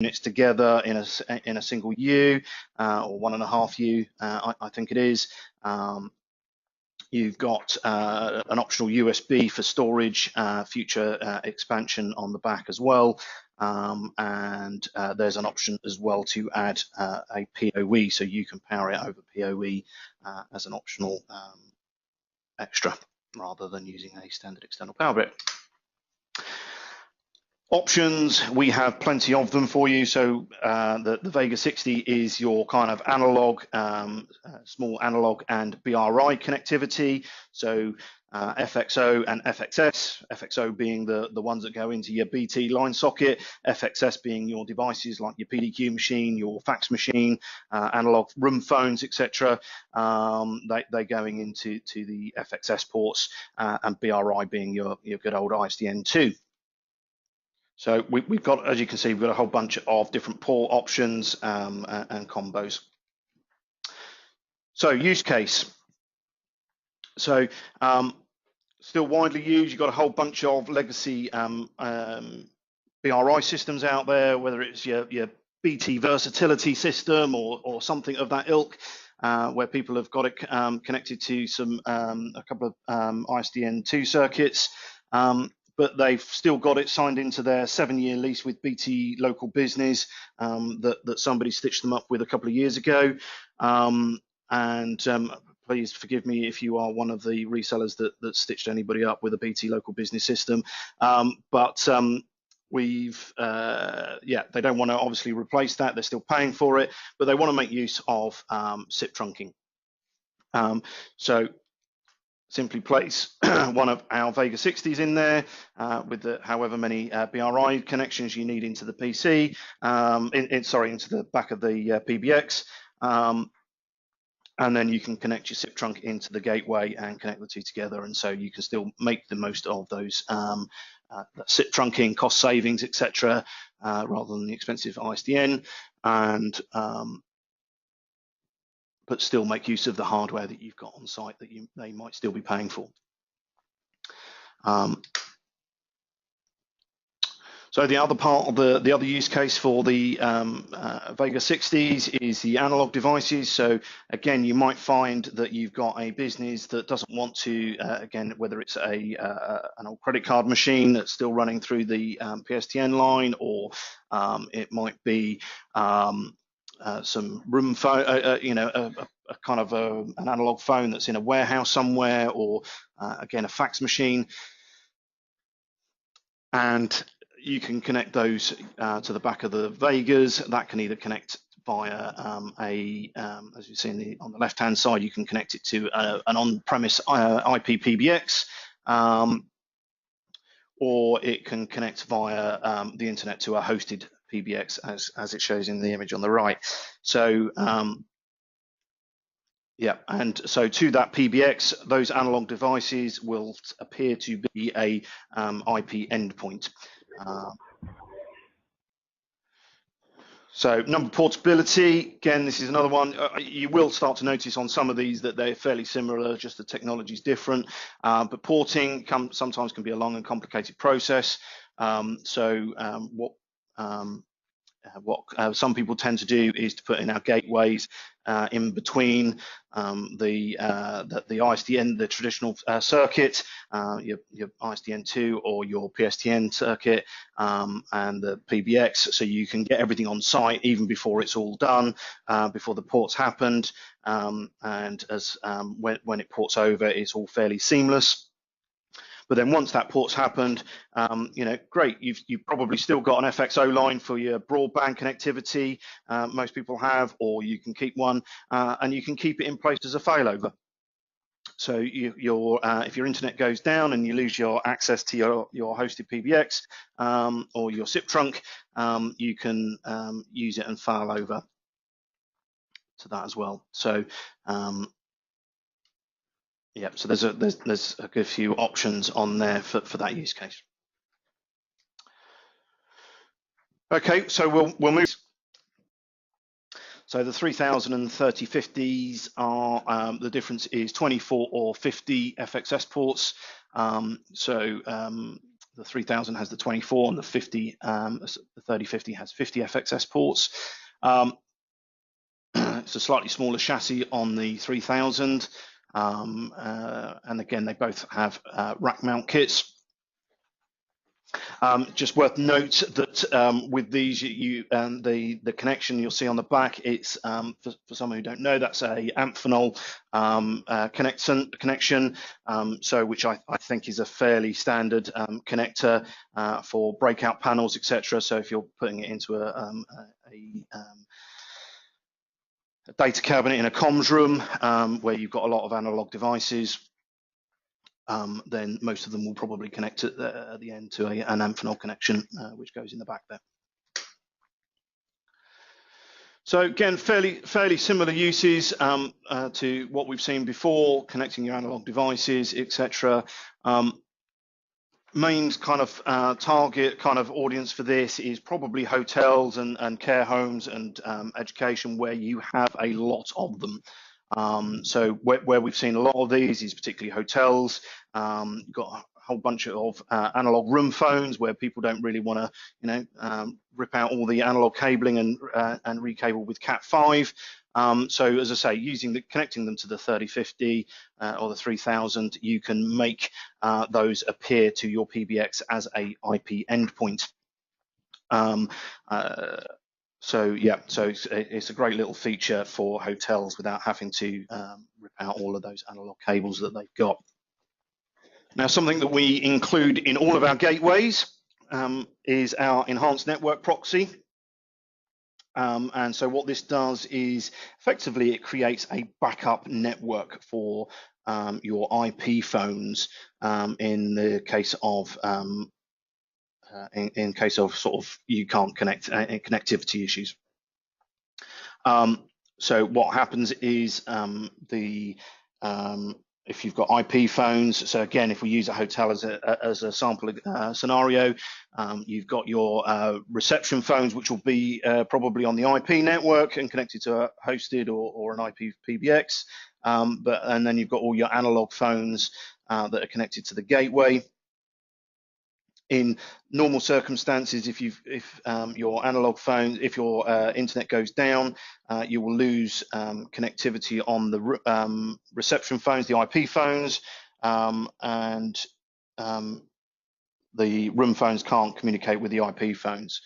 units together in a single U or 1.5 U, I think it is. You've got an optional USB for storage, future expansion on the back as well. And there's an option as well to add a PoE, so you can power it over PoE as an optional extra rather than using a standard external power brick. Options, we have plenty of them for you. So the Vega 60 is your kind of analog, small analog and BRI connectivity. So FXO and FXS, FXO being the ones that go into your BT line socket, FXS being your devices like your PDQ machine, your fax machine, analog room phones, etc. They're going into the FXS ports, and BRI being your good old ISDN2. So we've got, as you can see, we've got a whole bunch of different port options and combos. So use case. So still widely used. You've got a whole bunch of legacy BRI systems out there, whether it's your BT versatility system or something of that ilk, where people have got it connected to a couple of ISDN2 circuits. But they've still got it signed into their 7-year lease with BT Local Business that somebody stitched them up with a couple of years ago. Please forgive me if you are one of the resellers that stitched anybody up with a BT Local Business system. We've, they don't want to obviously replace that. They're still paying for it, but they want to make use of SIP trunking. So simply place one of our Vega 60s in there with however many BRI connections you need into the PC, into the back of the PBX, and then you can connect your SIP trunk into the gateway and connect the two together, and so you can still make the most of those SIP trunking, cost savings, etc., rather than the expensive ISDN, and but still make use of the hardware that you've got on site that they might still be paying for. So the other part of the other use case for the Vega 60s is the analog devices. So again, you might find that you've got a business that doesn't want to, again, whether it's an old credit card machine that's still running through the PSTN line, or it might be some room phone, a kind of an analog phone that's in a warehouse somewhere, or again, a fax machine. And you can connect those to the back of the Vegas. That can either connect via as you see on the left-hand side, you can connect it to an on-premise IP PBX, or it can connect via the internet to a hosted PBX, as it shows in the image on the right. So and so to that PBX, those analog devices will appear to be a IP endpoint. So number portability, again, this is another one. You will start to notice on some of these that they're fairly similar, just the technology is different. But porting sometimes can be a long and complicated process. What some people tend to do is to put in our gateways in between the ISDN, the traditional circuit, your ISDN2 or your PSTN circuit, and the PBX, so you can get everything on site even before it's all done, before the ports happened, and as when it ports over, it's all fairly seamless. But then once that port's happened, great, you've probably still got an FXO line for your broadband connectivity, most people have, or you can keep one, and you can keep it in place as a failover. So if your internet goes down and you lose your access to your hosted PBX or your SIP trunk, you can use it and fail over to that as well. So yeah, so there's a good few options on there for that use case. Okay, so we'll move. So the 3000 and 3050s are the difference is 24 or 50 FXS ports. the 3000 has the 24, and the 3050 has 50 FXS ports. It's a slightly smaller chassis on the 3000, and again, they both have rack mount kits. Just worth note that with these, the connection you'll see on the back, it's for some who don't know, that's a Amphenol connection, so which I think is a fairly standard connector for breakout panels, etc. So if you're putting it into a data cabinet in a comms room where you've got a lot of analog devices, then most of them will probably connect at the end to an Amphenol connection, which goes in the back there. So again, fairly similar uses to what we've seen before, connecting your analog devices, etc. Main kind of target kind of audience for this is probably hotels and care homes and education, where you have a lot of them. So where we've seen a lot of these is particularly hotels. You've got a whole bunch of analog room phones where people don't really want to, rip out all the analog cabling and recable with Cat5. So as I say, connecting them to the 3050 or the 3000, you can make those appear to your PBX as a IP endpoint. So yeah, so it's a great little feature for hotels without having to rip out all of those analog cables that they've got. Now, something that we include in all of our gateways is our enhanced network proxy. And so what this does is effectively it creates a backup network for your IP phones in the case of in case of sort of you can't connect connectivity issues. So what happens is if you've got IP phones, so again, if we use a hotel as a sample scenario, you've got your reception phones, which will be probably on the IP network and connected to a hosted or an IP PBX, and then you've got all your analog phones that are connected to the gateway. In normal circumstances, if your analog phone, if your internet goes down, you will lose connectivity on the reception phones, the IP phones, and the room phones can't communicate with the IP phones.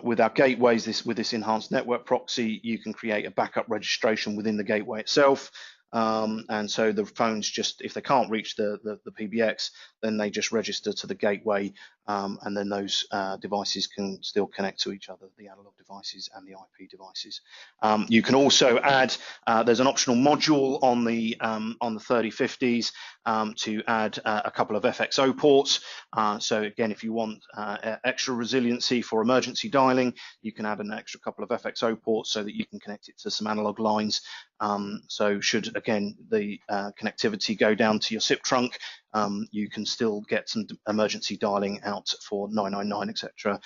With our gateways, with this enhanced network proxy, you can create a backup registration within the gateway itself. And so the phones just, if they can't reach the PBX, then they just register to the gateway, and then those devices can still connect to each other, the analog devices and the IP devices. You can also add, there's an optional module on the 3050s to add a couple of FXO ports. So again, if you want extra resiliency for emergency dialing, you can add an extra couple of FXO ports so that you can connect it to some analog lines. So should, again, the connectivity go down to your SIP trunk, you can still get some emergency dialing out for 999, etc.,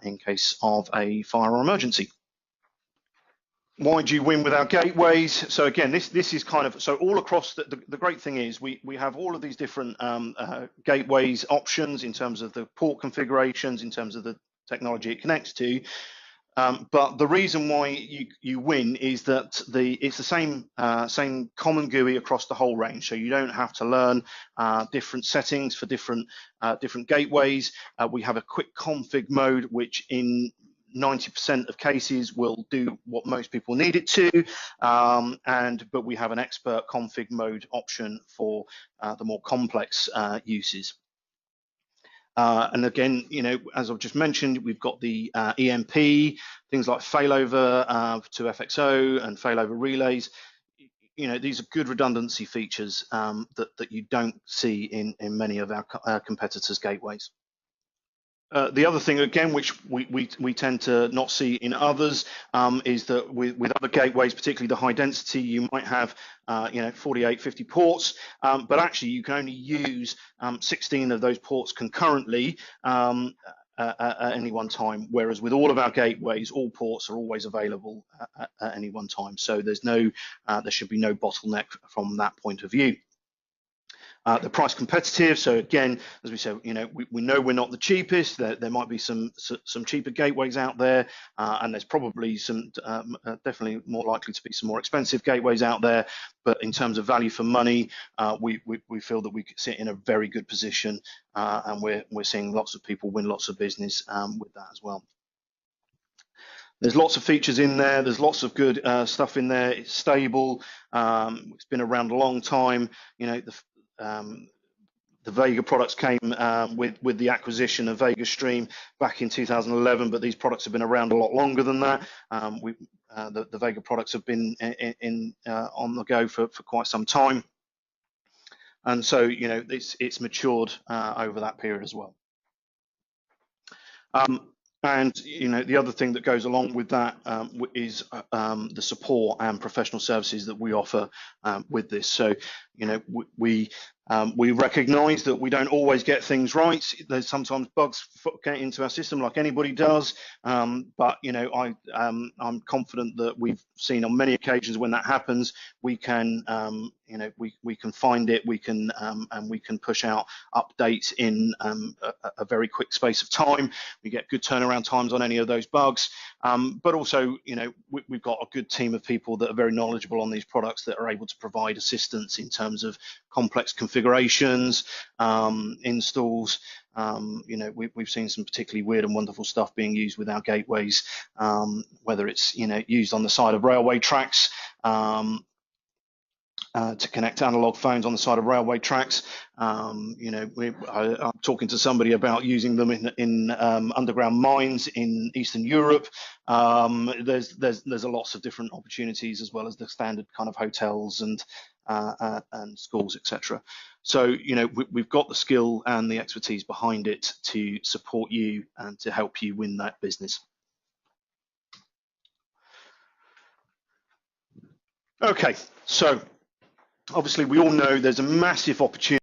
in case of a fire or emergency. Why do you win with our gateways? So again, this is kind of, so all across the great thing is we have all of these different gateways options in terms of the port configurations, in terms of the technology it connects to. But the reason why you win is that it's the same common GUI across the whole range. So you don't have to learn different settings for different gateways. We have a quick config mode, which in 90% of cases will do what most people need it to, but we have an expert config mode option for the more complex uses. And again, as I've just mentioned, we've got the EMP, things like failover to FXO and failover relays. These are good redundancy features that you don't see in many of our competitors' gateways. The other thing, again, which we tend to not see in others, is that with other gateways, particularly the high density, you might have 48, 50 ports, but actually you can only use 16 of those ports concurrently at any one time. Whereas with all of our gateways, all ports are always available at any one time. So there should be no bottleneck from that point of view. They're price competitive, so again, as we said, we know we're not the cheapest. There might be some cheaper gateways out there, and there's probably some definitely more likely to be some more expensive gateways out there. But in terms of value for money, we feel that we sit in a very good position, and we're seeing lots of people win lots of business with that as well. There's lots of features in there. There's lots of good stuff in there. It's stable. It's been around a long time. The Vega products came with the acquisition of Vega Stream back in 2011, but these products have been around a lot longer than that. The Vega products have been on the go for quite some time, and so it's matured over that period as well. And the other thing that goes along with that is the support and professional services that we offer with this. So we recognize that we don't always get things right. There's sometimes bugs get into our system, like anybody does. But I'm confident that we've seen on many occasions when that happens, we can we can find it, and we can push out updates in a very quick space of time. We get good turnaround times on any of those bugs. But also, we've got a good team of people that are very knowledgeable on these products that are able to provide assistance in terms of complex configurations, installs. We've seen some particularly weird and wonderful stuff being used with our gateways, whether it's used on the side of railway tracks to connect analog phones on the side of railway tracks. I'm talking to somebody about using them in underground mines in Eastern Europe. There's a lots of different opportunities, as well as the standard kind of hotels and schools, etc. So we've got the skill and the expertise behind it to support you and to help you win that business. Okay, so obviously we all know there's a massive opportunity